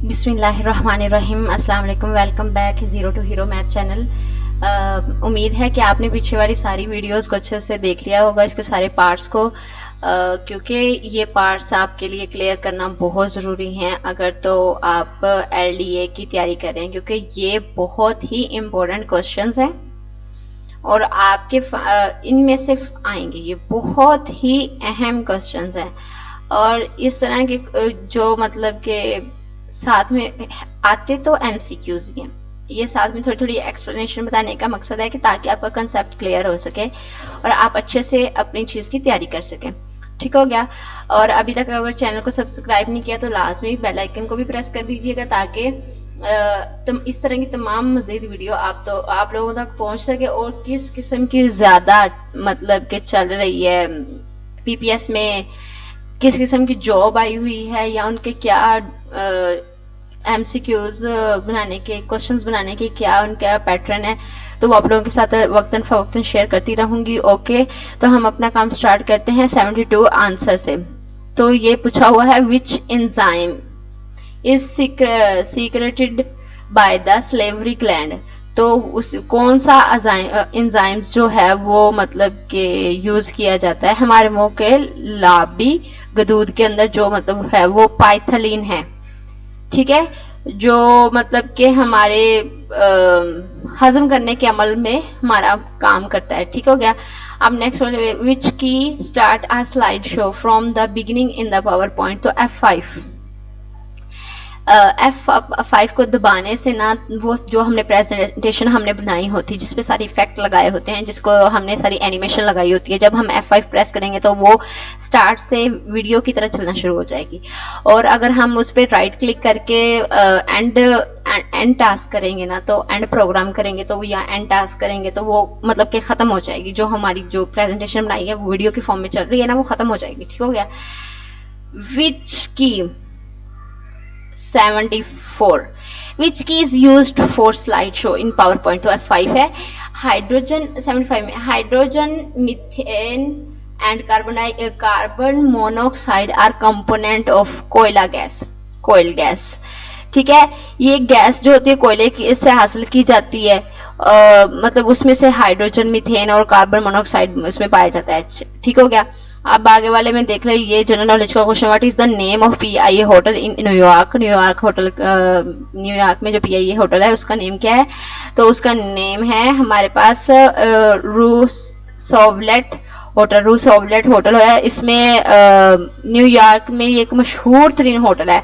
बिस्मिल्लाहिर्रहमानिर्रहीम। अस्सलाम वालेकुम। Welcome back zero to hero math channel. उम्मीद है कि आपने पीछे वाली सारी वीडियोस को अच्छे से देख लिया होगा, इसके सारे पार्ट्स को, क्योंकि ये पार्ट्स आपके लिए क्लियर करना बहुत ज़रूरी हैं अगर तो आप LDA की तैयारी कर रहे हैं, क्योंकि ये बहुत ही इम्पोर्टेंट क्वेश्चंस हैं और आपके इनमें से आएंगे। ये बहुत ही अहम क्वेश्चंस हैं और इस तरह के जो मतलब के साथ में आते तो MCQs ही हैं। ये साथ में थोड़ी थोड़ी एक्सप्लेनेशन बताने का मकसद है कि ताकि आपका कंसेप्ट क्लियर हो सके और आप अच्छे से अपनी चीज़ की तैयारी कर सकें। ठीक हो गया। और अभी तक अगर चैनल को सब्सक्राइब नहीं किया तो लाजमी बेल आइकन को भी प्रेस कर दीजिएगा ताकि इस तरह की तमाम मज़ीद वीडियो आप लोगों तक पहुंच सके। और किस किस्म की ज़्यादा मतलब के चल रही है PPS में, किस किस्म की जॉब आई हुई है या उनके क्या MCQs बनाने के, क्वेश्चंस बनाने के क्या उनका पैटर्न है, तो वो आप लोगों के साथ वक्तन फवक्तन शेयर करती रहूंगी। ओके, तो हम अपना काम स्टार्ट करते हैं 72 आंसर से। तो ये पूछा हुआ है which enzyme is secreted by the salivary gland. तो उस कौन सा एंजाइम्स जो है वो मतलब के यूज किया जाता है हमारे मुंह के लाबी गदूद के अंदर, जो मतलब है वो पाइथलीन है। ठीक है, जो मतलब के हमारे हजम करने के अमल में हमारा काम करता है। ठीक हो गया। अब नेक्स्ट विच की start a slide show from the beginning in the power point. तो F5 को दबाने से ना वो जो हमने प्रेजेंटेशन हमने बनाई होती है जिसपे सारी इफेक्ट लगाए होते हैं, जिसको हमने सारी एनिमेशन लगाई होती है, जब हम F5 प्रेस करेंगे तो वो स्टार्ट से वीडियो की तरह चलना शुरू हो जाएगी। और अगर हम उस पर राइट क्लिक करके एंड टास्क करेंगे ना, तो एंड प्रोग्राम करेंगे तो या एंड टास्क करेंगे तो वो मतलब कि खत्म हो जाएगी। जो हमारी जो प्रेजेंटेशन बनाई है वो वीडियो के फॉर्म में चल रही है ना, वो खत्म हो जाएगी। ठीक हो गया। विच की 74 which key is used for slideshow in PowerPoint। तो F5 है। हाइड्रोजन 75 में hydrogen, methane and carbon monoxide R component of कोयला गैस, कोयल गैस। ठीक है, ये गैस जो होती है कोयले की इससे हासिल की जाती है। मतलब उसमें से हाइड्रोजन, मीथेन और कार्बन मोनोऑक्साइड उसमें पाया जाता है। ठीक हो गया। अब आगे वाले में देख लो, ये जनरल नॉलेज का question, what is the name of PIA hotel in New York. New York hotel, New York में जो PIA होटल है उसका नेम क्या है। तो उसका नेम है हमारे पास रूसोवलेट होटल। रूसोवलेट होटल है, इसमें न्यूयॉर्क में ये एक मशहूर तरीन होटल है।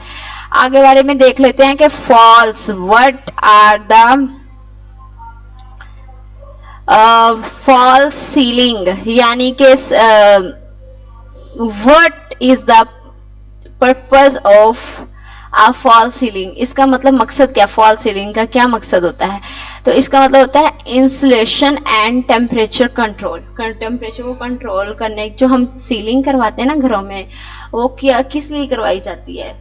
आगे वाले में देख लेते हैं कि false, what are the false ceiling, यानी कि what is the purpose of a false ceiling। इसका मतलब मकसद क्या, फॉल सीलिंग का क्या मकसद होता है। तो इसका मतलब होता है insulation and temperature control. Temperature को कंट्रोल करने, जो हम सीलिंग करवाते हैं ना घरों में, वो क्या किस लिए करवाई जाती है,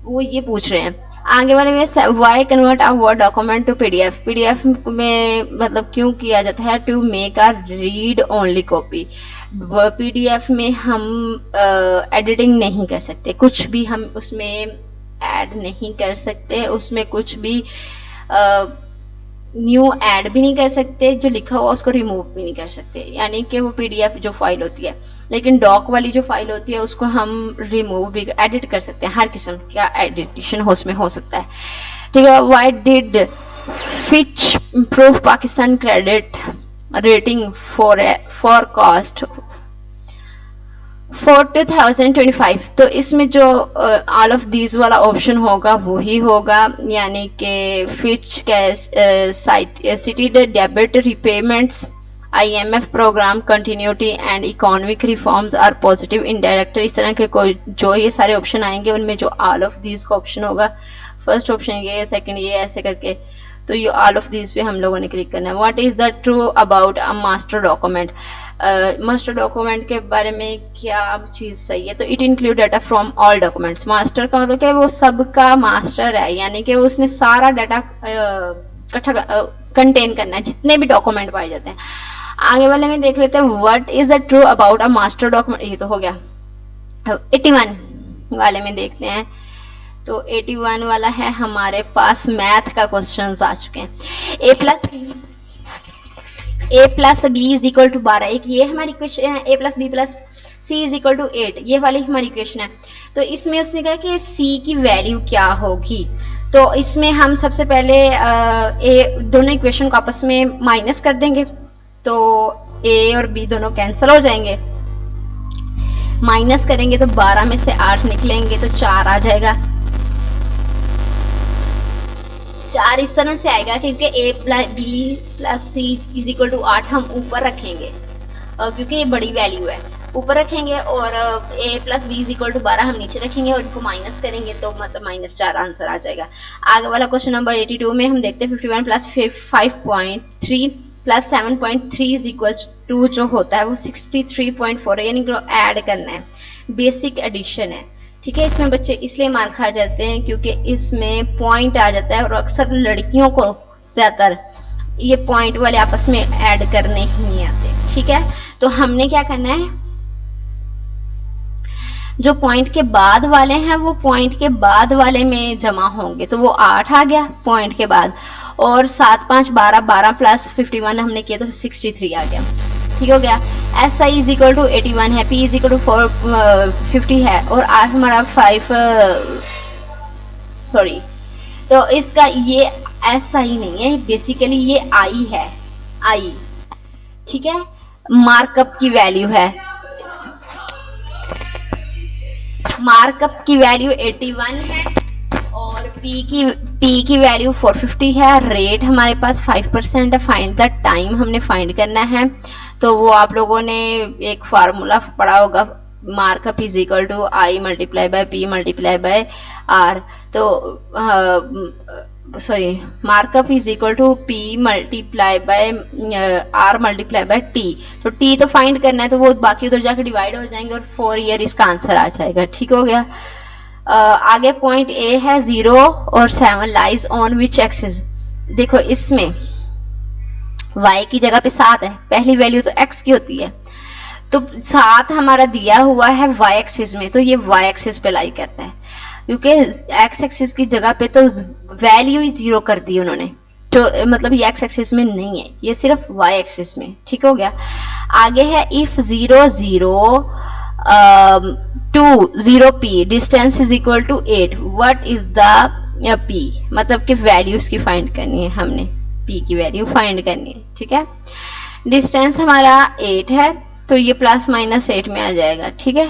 वो ये पूछ रहे हैं। आगे वाले में why convert a word document to PDF। PDF में मतलब क्यों किया जाता है, to make a read only copy. PDF में हम एडिटिंग नहीं कर सकते, कुछ भी हम उसमें ऐड नहीं कर सकते, उसमें कुछ भी न्यू ऐड भी नहीं कर सकते, जो लिखा हुआ उसको रिमूव भी नहीं कर सकते, यानी कि वो PDF जो फाइल होती है। लेकिन डॉक वाली जो फाइल होती है उसको हम रिमूव भी, एडिट कर सकते हैं, हर किस्म का एडिटेशन उसमें हो सकता है। ठीक है। Why did Fitch improve Pakistan credit rating forecast for 2025। तो इसमें जो ऑल ऑफ दीज वाला ऑप्शन होगा वही होगा, यानी कि Fitch cited debit repayments, IMF programme continuity and economic reforms are positive in director. इस तरह के कोई जो ये सारे ऑप्शन आएंगे उनमें जो ऑल ऑफ दीज का ऑप्शन होगा, फर्स्ट ऑप्शन ये, सेकंड ये, ऐसे करके, तो ये ऑल ऑफ दीज पे हम लोगों ने क्लिक करना है। What is the true about a master document. Master document के बारे में क्या चीज सही है, तो it include data from all documents. Master का मतलब क्या, वो सबका मास्टर है, यानी कि उसने सारा डाटा इकट्ठा कंटेन करना है, जितने भी डॉक्यूमेंट पाए जाते हैं। आगे वाले में देख लेते हैं what is the true about a master document. ये तो हो गया। 81 वाले में देखते हैं तो 81 वाला है हमारे पास। मैथ का क्वेश्चन आ चुके हैं। a plus D is equal to 12, एक ये हमारी इक्वेशन है। a plus B plus C is equal to 8, ये वाली हमारी इक्वेशन है। तो इसमें उसने कहा कि सी की वैल्यू क्या होगी। तो इसमें हम सबसे पहले दोनों इक्वेशन को आपस में माइनस कर देंगे, तो a और b दोनों कैंसिल हो जाएंगे। माइनस करेंगे तो 12 में से 8 निकलेंगे तो 4 आ जाएगा। 4 इस तरह से आएगा क्योंकि a plus B plus C is equal to 8 हम ऊपर रखेंगे, क्योंकि ये बड़ी वैल्यू है, ऊपर रखेंगे। और a plus B is equal to 12 हम नीचे रखेंगे और इनको माइनस करेंगे तो मतलब -4 आंसर आ जाएगा। आगे वाला क्वेश्चन नंबर 82 में हम देखते हैं 51 plus 5.3 plus 7.3 is equal to जो होता है वो 63.4 है, यानी ऐड करना है, बेसिक एडिशन है। ठीक है, इसमें बच्चे इसलिए मार खा जाते हैं क्योंकि इसमें पॉइंट आ जाता है और अक्सर लड़कियों को ज्यादातर ये पॉइंट वाले आपस में ऐड करने ही नहीं आते। ठीक है, तो हमने क्या करना है, जो पॉइंट के बाद वाले हैं वो पॉइंट के बाद वाले में जमा होंगे, तो वो 8 आ गया पॉइंट के बाद, और 7 5 12 12 प्लस 51 हमने किया तो 63 आ गया। ठीक हो गया। S I is equal to 81 है, पी इज इक्वल टू 50 है, और आर हमारा 5 सॉरी, तो इसका ये एस आई नहीं है, बेसिकली ये आई है, आई। ठीक है, मार्कअप की वैल्यू है, मार्कअप की वैल्यू 81 है और पी की वैल्यू 450 है। रेट हमारे पास 5% है। फाइंड द टाइम हमने फाइंड करना है, तो वो आप लोगों ने एक फार्मूला पढ़ा होगा, markup is equal to I multiply by P multiply by R. तो sorry, markup is equal to P multiply by R multiply by T. तो टी तो फाइंड करना है, तो वो बाकी उधर जाकर डिवाइड हो जाएंगे और 4 ईयर इसका आंसर आ जाएगा। ठीक हो गया। आगे पॉइंट ए है 0 और 7 लाइज ऑन विच एक्सिस। देखो इसमें y की जगह पे 7 है, पहली वैल्यू तो x की होती है, तो 7 हमारा दिया हुआ है y एक्सिस में, तो ये y एक्सिस पे लाई करता है, क्योंकि x एक्सिस की जगह पे तो वैल्यू ही 0 कर दी उन्होंने, तो मतलब ये x एक्सिस में नहीं है, ये सिर्फ y एक्सिस में। ठीक हो गया। आगे है if 0 0 2 0 p distance is equal to 8, what is the p, मतलब कि वैल्यूज की फाइंड करनी है, हमने p की वैल्यू फाइंड करनी है। ठीक है, डिस्टेंस हमारा 8 है, तो ये प्लस माइनस 8 में आ जाएगा। ठीक है,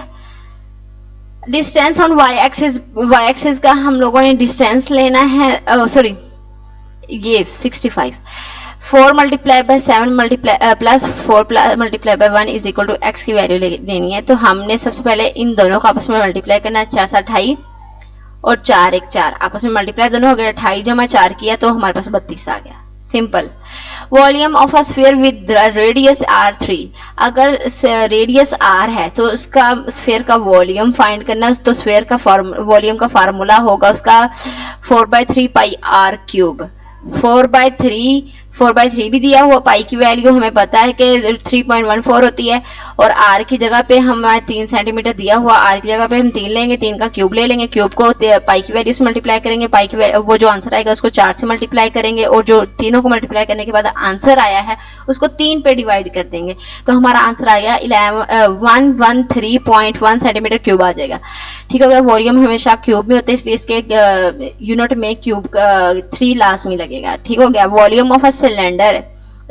डिस्टेंस ऑन y एक्सिस का हम लोगों ने डिस्टेंस लेना है, सॉरी ये 65, 4 multiply by 7 multiply plus 4 multiply by 1 is equal to x की वैल्यू लेनी है। तो हमने सबसे पहले इन दोनों को आपस में मल्टीप्लाई करना है, 4 7 28 और 4 1 4, आपस में मल्टीप्लाई दोनों हो गया, 28 जमा 4 किया तो हमारे पास 32 आ गया। Simple. Volume of a sphere with radius r3, अगर रेडियस r है तो उसका स्फीयर का वॉल्यूम फाइंड करना, तो स्फीयर का वॉल्यूम का फार्मूला होगा उसका 4/3 पाई r क्यूब। 4/3 भी दिया हुआ, पाई की वैल्यू हमें पता है कि 3.14 होती है, और r की जगह पे हमें 3 सेंटीमीटर दिया हुआ, r की जगह पे हम 3 लेंगे, 3 का क्यूब ले लेंगे, क्यूब को पाई की वैल्यू से मल्टीप्लाई करेंगे, पाई की वो जो आंसर आएगा उसको 4 से मल्टीप्लाई करेंगे, और जो तीनों को मल्टीप्लाई करने के बाद आंसर आया है उसको 3 पे डिवाइड कर देंगे, तो हमारा आंसर आएगा 113.1 सेंटीमीटर क्यूब आ जाएगा। ठीक हो गया। वॉल्यूम हमेशा क्यूब में होते हैं, इसलिए इसके यूनिट में क्यूब 3 लाजमी लगेगा। ठीक हो गया। Volume of a cylinder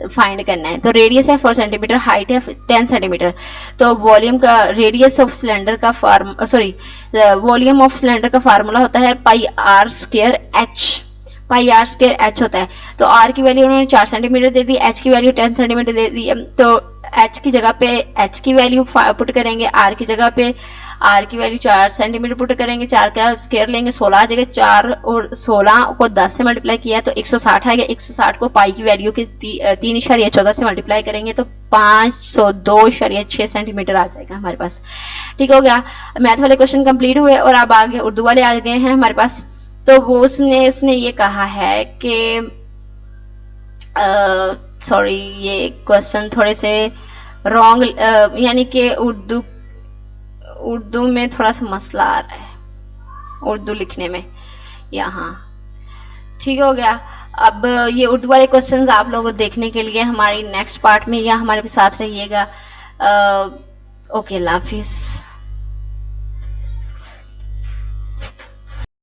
find करना है, तो रेडियस है 4 सेंटीमीटर, हाइट है 10 सेंटीमीटर, तो वॉल्यूम का रेडियस ऑफ सिलेंडर का वॉल्यूम ऑफ सिलेंडर का फार्मूला होता है pi R square H, pi R square H होता है। तो आर की वैल्यू उन्होंने 4 सेंटीमीटर दे दी, एच की वैल्यू 10 सेंटीमीटर दे दी, तो एच की जगह पे एच की वैल्यू पुट करेंगे, आर की जगह पे आर की वैल्यू 4 सेंटीमीटर पुट करेंगे, 4 का स्क्वायर लेंगे 16 आ जाएगा, 4 और 16 को 10 से मल्टीप्लाई किया तो 160 आएगा, 160 को पाई की वैल्यू के 3.14 से मल्टीप्लाई करेंगे तो 502.6 सेंटीमीटर आ जाएगा हमारे पास। ठीक हो गया। मैथ वाले क्वेश्चन कंप्लीट हुए और अब आगे उर्दू वाले आ गए हैं हमारे पास। तो वो उसने ये कहा है कि सॉरी ये क्वेश्चन थोड़े से रॉन्ग, यानी कि उर्दू में थोड़ा सा मसला आ रहा है, उर्दू लिखने में यहाँ। ठीक हो गया। अब ये उर्दू वाले क्वेश्चंस आप लोगों को देखने के लिए हमारी नेक्स्ट पार्ट में या हमारे साथ रहिएगा। ओके, अल्लाह हाफिज़।